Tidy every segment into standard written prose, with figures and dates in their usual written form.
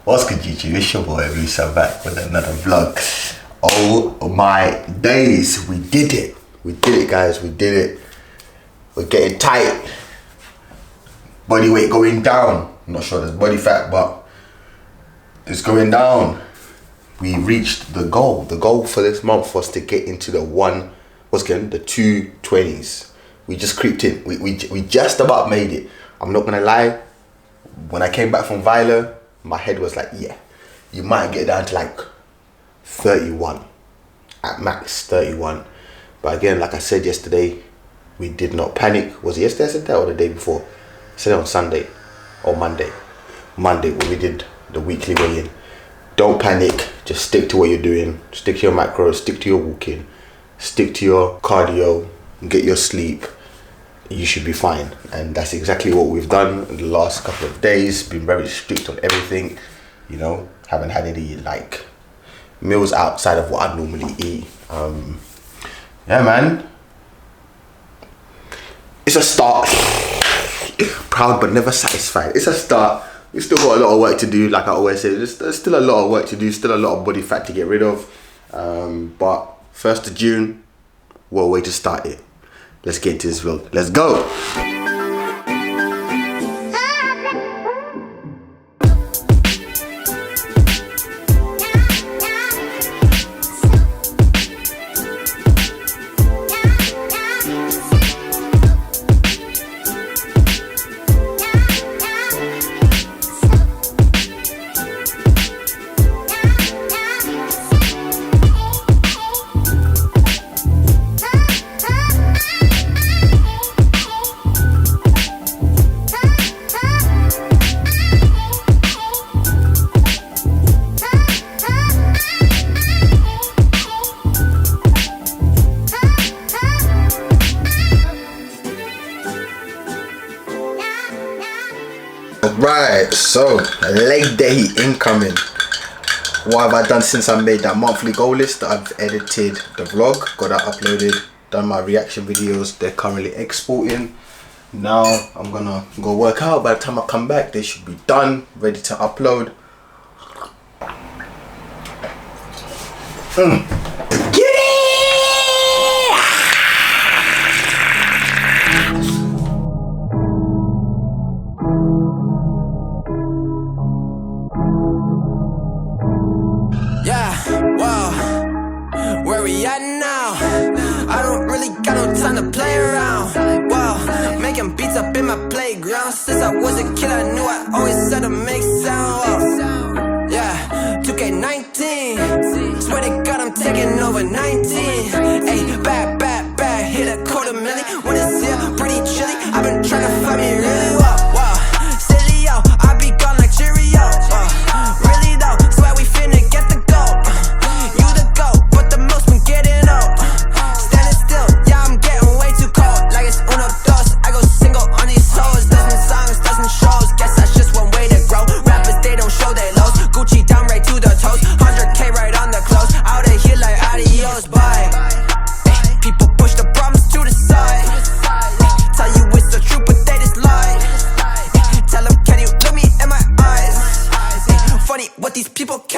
What's good, YouTube? It's your boy Musa back with another vlog. Oh my days, we did it. We did it, guys. We did it. We're getting tight. Body weight going down. I'm not sure there's body fat, but it's going down. We reached the goal. The goal for this month was to get into the 220s. We just creeped in. We just about made it. I'm not gonna lie. When I came back from Vilo, my head was like, yeah, you might get down to like 31, at max 31. But again, like I said yesterday, we did not panic. Was it yesterday I said that, or the day before? I said it on Sunday or Monday when we did the weekly weigh-in. Don't panic, just stick to what you're doing. Stick to your macros, stick to your walking, stick to your cardio, get your sleep. You should be fine. And that's exactly what we've done in the last couple of days. Been very strict on everything, you know. Haven't had any like meals outside of what I normally eat. Yeah, man, it's a start. Proud but never satisfied. It's a start. We still got a lot of work to do. Like I always say, there's still a lot of work to do, still a lot of body fat to get rid of. But 1st of June, what a way to start it. Let's get into this vlog. Let's go. Right, so leg day incoming. What have I done since I made that monthly goal list? I've edited the vlog, got that uploaded, done my reaction videos. They're currently exporting. Now I'm gonna go work out. By the time I come back, they should be done, ready to upload. Time to play around. Wow, making beats up in my playground. Since I was a kid, I knew I always had to make sound. Wow. Yeah, 2K19. Swear to God, I'm taking over 19. Hey, bad, hit a $250,000. When it's here, pretty chilly. I've been trying to find me really well. Wow, silly yo, I be gone like Cheerio. Really though, swear we finna get the goal. You the goat, but the most been getting old.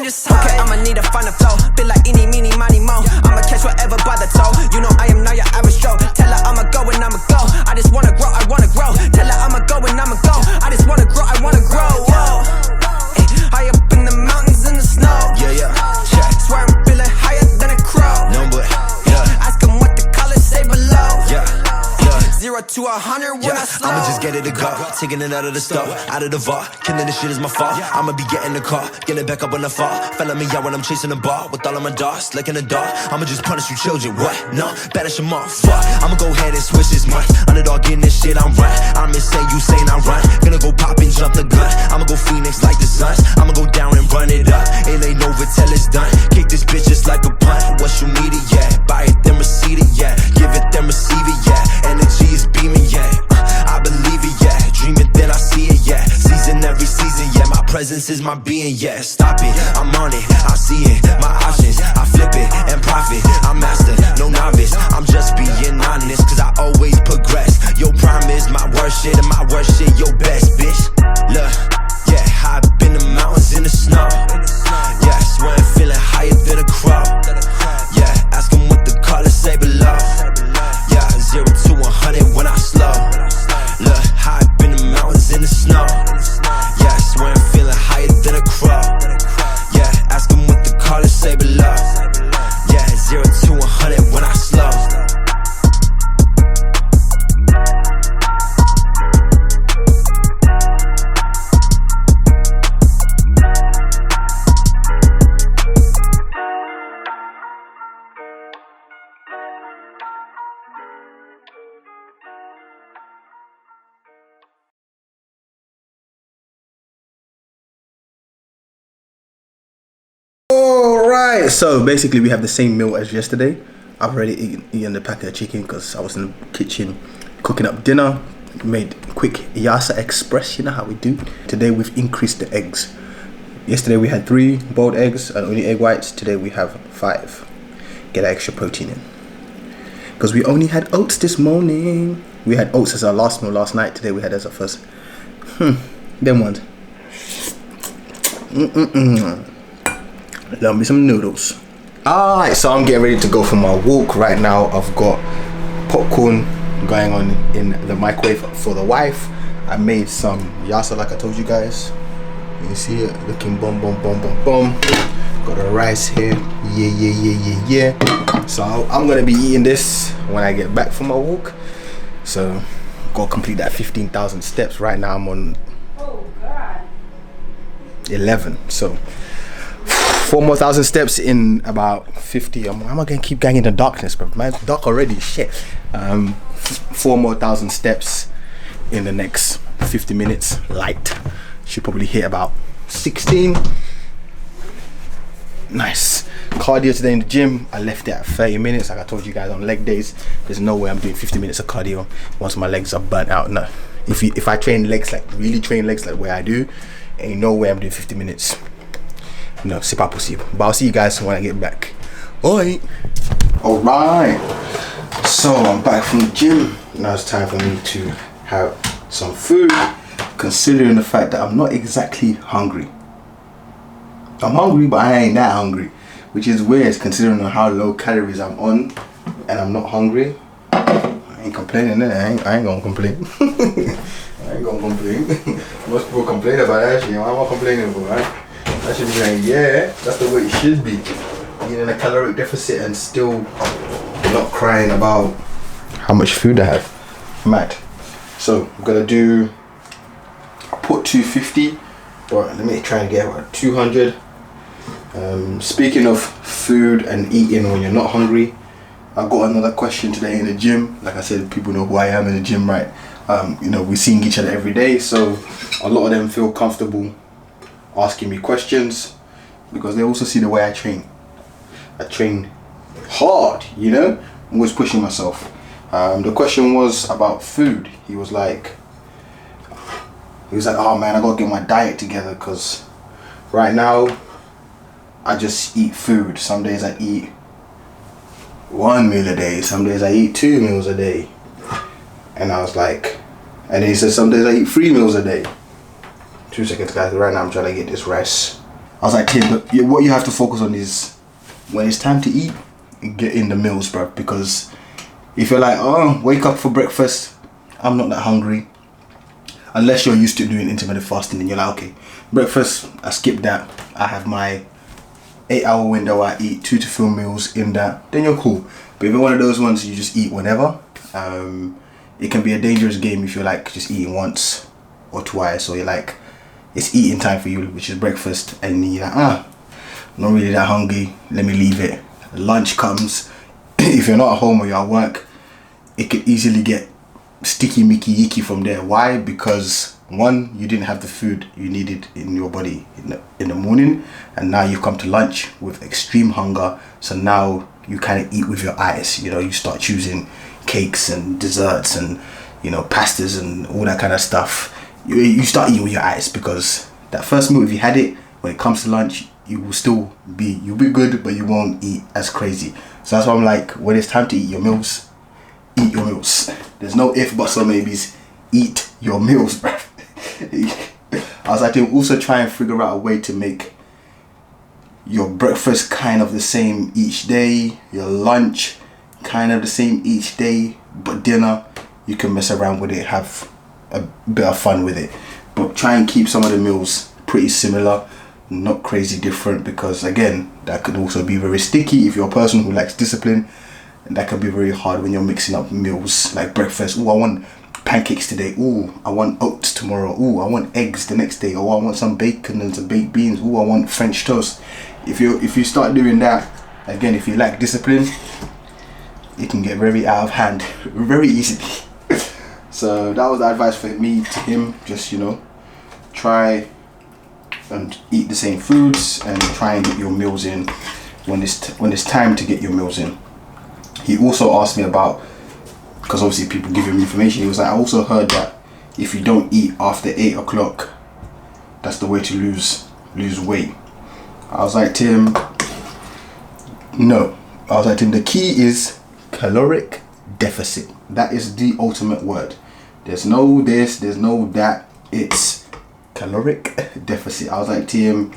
Okay, I'ma need to find a flow. Been like eeny, meeny, miny, mo. I'ma catch whatever by the toe. You know I am not your average Joe. Tell her I'ma go and I'ma go. I just wanna grow, I wanna grow. Tell her I'ma go and I'ma go. I just wanna grow, I wanna grow. Whoa. Ay, high up in the mountains in the snow. Yeah. Swear I'm feeling higher than a crow. No, but ask them what the colors say below. 0 to 100 when I slow. I'ma just get it to go, taking it out of the store, out of the vault. Killing this shit is my fault. I'ma be getting the car, getting back up on the fall. Felling me out when I'm chasing the ball with all of my dogs, licking the dog. I'ma just punish you children, what? No, banish them all, fuck. I'ma go ahead and switch this month. Underdog getting this shit, I'm right. I'm insane, you saying I run. Gonna go pop and jump the gun. I'ma go Phoenix like the Suns. I'ma go down and run it up. It ain't over till it's done. Kick this bitch just like a punt. What you need it, yeah. Buy it, then receive it, yeah. Give it, then receive it, yeah. Energy is beaming, yeah. I believe it, yeah. Dream it, then I see it, yeah. Season every season, yeah. My presence is my being, yeah. Stop it, I'm on it, I see it. My options, I flip it and profit. I'm master, no novice. I'm just being honest, cause I always progress. Your prime is my worst shit, and my worst shit your best, bitch. Look, yeah, high up in the mountains in the snow. Alright, so basically we have the same meal as yesterday. I've already eaten the packet of chicken because I was in the kitchen cooking up dinner. Made quick Yasa Express, you know how we do. Today we've increased the eggs. Yesterday we had 3 boiled eggs and only egg whites. Today we have 5. Get extra protein in. Because we only had oats this morning. We had oats as our last meal last night. Today we had as our first. Them ones. Love me some noodles. Alright, so I'm getting ready to go for my walk right now. I've got popcorn going on in the microwave for the wife. I made some yassa like I told you guys. You can see it looking boom. Got the rice here. Yeah. So I'm gonna be eating this when I get back from my walk. So gotta complete that 15,000 steps. Right now I'm on 11. So 4 more thousand steps in about 50. I'm gonna keep going in the darkness, bro. Man, it's dark already. Shit. 4 more thousand steps in the next 50 minutes. Light. Should probably hit about 16. Nice. Cardio today in the gym. I left it at 30 minutes. Like I told you guys on leg days, there's no way I'm doing 50 minutes of cardio once my legs are burnt out. No. If I train legs, like really train legs like where I do, ain't no way I'm doing 50 minutes. No, c'est pas possible. But I'll see you guys when I get back. Alright. So I'm back from the gym. Now it's time for me to have some food. Considering the fact that I'm not exactly hungry. I'm hungry, but I ain't that hungry. Which is weird considering how low calories I'm on. And I'm not hungry. I ain't complaining, I ain't gonna complain. I ain't gonna complain. Most people complain about that shit. Why am I complaining about, right? I should be like, yeah, that's the way it should be. Being in a caloric deficit and still not crying about how much food I have. Mad. So I'm gonna do, I put 250, but let me try and get about 200. Speaking of food and eating when you're not hungry, I got another question today in the gym. Like I said, people know who I am in the gym, right? You know, we're seeing each other every day, so a lot of them feel comfortable asking me questions because they also see the way I train. I train hard, you know? I'm always pushing myself. The question was about food. He was like, oh man, I gotta get my diet together because right now I just eat food. Some days I eat 1 meal a day, some days I eat 2 meals a day. And I was like, and he said some days I eat 3 meals a day. 2 seconds guys, right now I'm trying to get this rice. I was like, kid, but what you have to focus on is when it's time to eat, get in the meals, bro. Because if you're like, oh, wake up for breakfast, I'm not that hungry. Unless you're used to doing intermittent fasting and you're like, okay, breakfast, I skip that. I have my 8-hour window, I eat 2 to 4 meals in that, then you're cool. But if you're one of those ones you just eat whenever, it can be a dangerous game if you're like just eating once or twice, or you're like, it's eating time for you, which is breakfast, and you're like, I'm not really that hungry, let me leave it. Lunch comes, if you're not at home or you're at work, it could easily get sticky, mickey, yicky from there. Why? Because 1, you didn't have the food you needed in your body in the morning, and now you've come to lunch with extreme hunger, so now you kind of eat with your eyes. You know, you start choosing cakes and desserts and, you know, pastas and all that kind of stuff. You start eating with your eyes because that first meal, if you had it, when it comes to lunch, you'll be good, but you won't eat as crazy. So that's why I'm like, when it's time to eat your meals, eat your meals. There's no if, buts or maybes. Eat your meals, bro. I was like to also try and figure out a way to make your breakfast kind of the same each day, your lunch kind of the same each day, but dinner, you can mess around with it, have a bit of fun with it, but try and keep some of the meals pretty similar, not crazy different, because again, that could also be very sticky if you're a person who likes discipline, and that can be very hard when you're mixing up meals like breakfast. Oh, I want pancakes today. Oh, I want oats tomorrow. Oh, I want eggs the next day. Oh, I want some bacon and some baked beans. Oh, I want French toast. If you start doing that, again, if you lack discipline, it can get very out of hand very easily. So that was the advice for me to him. Just, you know, try and eat the same foods and try and get your meals in when it's time to get your meals in. He also asked me about, because obviously people give him information, he was like, I also heard that if you don't eat after 8 o'clock, that's the way to lose weight. I was like to him, no. I was like to him, the key is caloric deficit. That is the ultimate word. There's no this, there's no that. It's caloric deficit. I was like to him,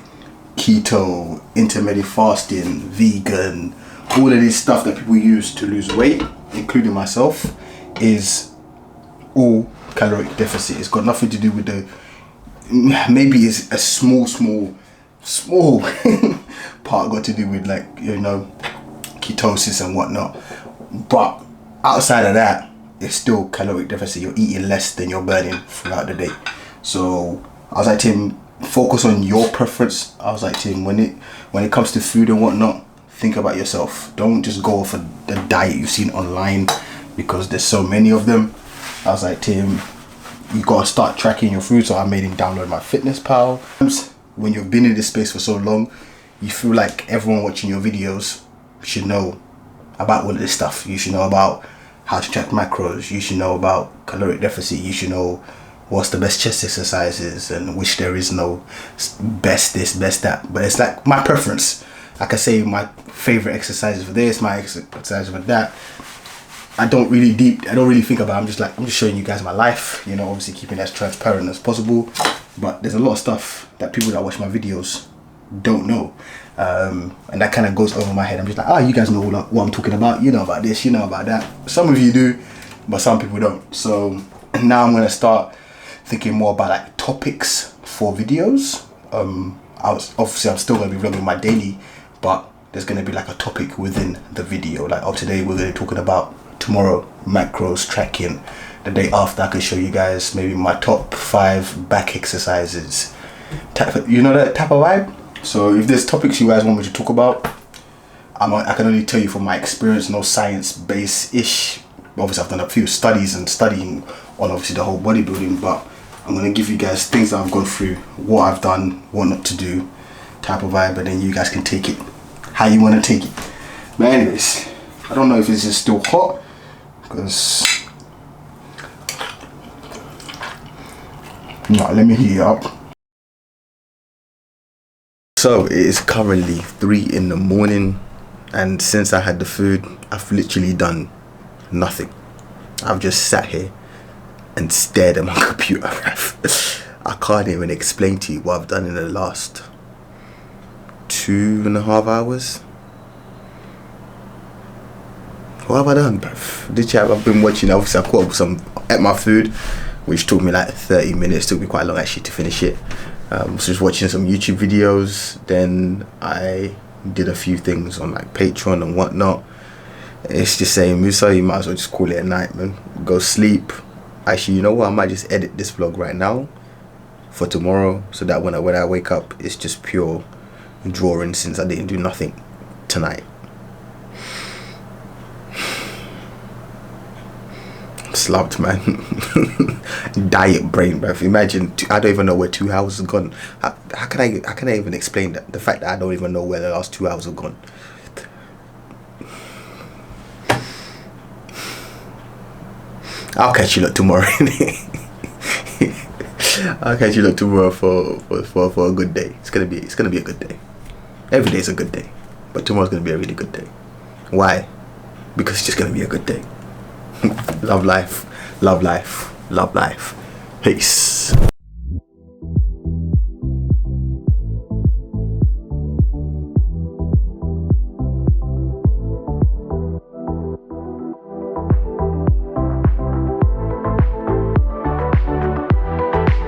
keto, intermittent fasting, vegan, all of this stuff that people use to lose weight, including myself, is all caloric deficit. It's got nothing to do with the, maybe it's a small part got to do with, like, you know, ketosis and whatnot, but outside of that, it's still caloric deficit. You're eating less than you're burning throughout the day. So I was like to him, focus on your preference. I was like to him, when it comes to food and whatnot, think about yourself. Don't just go for the diet you've seen online, because there's so many of them. I was like to him, you gotta start tracking your food. So I made him download my Fitness Pal. When you've been in this space for so long, you feel like everyone watching your videos should know about all of this stuff. You should know about how to track macros. You should know about caloric deficit. You should know what's the best chest exercises, and which there is no best this, best that. But it's like my preference. I can say my favorite exercises for this, my exercise for that. I don't really think about it. I'm just showing you guys my life, you know, obviously keeping it as transparent as possible. But there's a lot of stuff that people that watch my videos don't know. And that kind of goes over my head. I'm just like, you guys know what I'm talking about. You know about this, you know about that. Some of you do, but some people don't. So now I'm going to start thinking more about like topics for videos. I'm still going to be vlogging my daily, but there's going to be like a topic within the video. Like, today we're going to be talking about, tomorrow, macros tracking. The day after, I can show you guys maybe my top 5 back exercises. You know that type of vibe? So if there's topics you guys want me to talk about, I can only tell you from my experience, no science-based-ish. Obviously, I've done a few studies and studying on obviously the whole bodybuilding, but I'm going to give you guys things that I've gone through, what I've done, what not to do, type of vibe, and then you guys can take it how you want to take it. But anyways, I don't know if this is still hot, because... No, let me heat it up. So it is currently 3 in the morning, and since I had the food, I've literally done nothing. I've just sat here and stared at my computer. I can't even explain to you what I've done in the last 2.5 hours. What have I done, bruv? I've been watching, obviously I caught up at my food, which took me like 30 minutes, took me quite long actually to finish it. So just watching some YouTube videos, then I did a few things on like Patreon and whatnot. It's just saying, Musa, you might as well just call it a night, man. Go sleep. Actually, you know what, I might just edit this vlog right now for tomorrow, so that when I wake up, it's just pure drawing, since I didn't do nothing tonight. Slumped, man. Diet brain, bruv. Imagine, I don't even know where 2 hours have gone. How can I even explain that? The fact that I don't even know where the last 2 hours have gone. I'll catch you lot tomorrow. I'll catch you lot tomorrow for a good day. It's gonna be a good day. Every day is a good day, but tomorrow's gonna be a really good day. Why? Because it's just gonna be a good day. Love life, love life, love life. Peace.